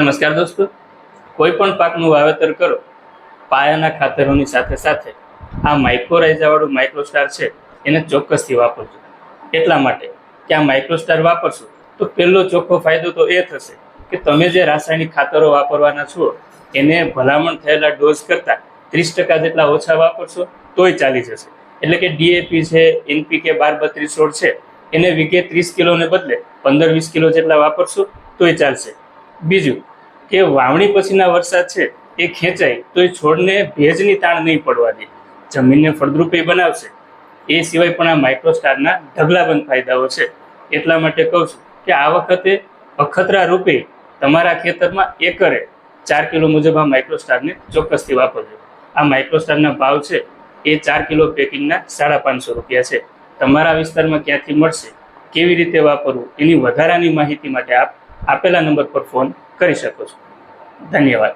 નમસ્કાર દોસ્તો, કોઈ પણ પાકનું વાવેતર કરો, પાયાના ખાતરોની સાથે સાથે આ માઇક્રોરાઇઝાવાળું માઇક્રોસ્ટાર છે એને ચોક્કસથી વાપરજો. એટલા માટે કે આ માઇક્રોસ્ટાર વાપરશો તો પહેલો ચોખ્ખો ફાયદો તો એ થશે કે તમે જે રાસાયણિક ખાતરો વાપરવાના છો એને ભલામણ થયેલા ડોઝ કરતાં 30% જેટલા ઓછા વાપરશો તોય ચાલી જશે. એટલે કે ડીએપી છે, એનપીકે 12-32 છે, એને વીઘે 30 કિલોને બદલે 15-20 કિલો જેટલા વાપરશો તોય ચાલશે. બીજું કે વાવણી પછીના વરસાદ છે એ ખેંચાય તો એ છોડને ભેજની તાણ નહીં પડવા દે, જમીનને ફળદ્રુપી બનાવશે. એ સિવાય પણ આ માઇક્રોસ્ટારના ઢગલાબંધ ફાયદાઓ છે. એટલા માટે કહું છું કે આ વખતે અખતરા રૂપે તમારા ખેતરમાં એકરે 4 કિલો મુજબ આ માઇક્રોસ્ટારને ચોક્કસથી વાપરજો. આ માઇક્રોસ્ટારના ભાવ છે એ 4 કિલો પેકિંગના 550 રૂપિયા છે. તમારા વિસ્તારમાં ક્યાંથી મળશે, કેવી રીતે વાપરવું, એની વધારાની માહિતી માટે આપ આપેલા નંબર પર ફોન કરી શકો છો. ધન્યવાદ.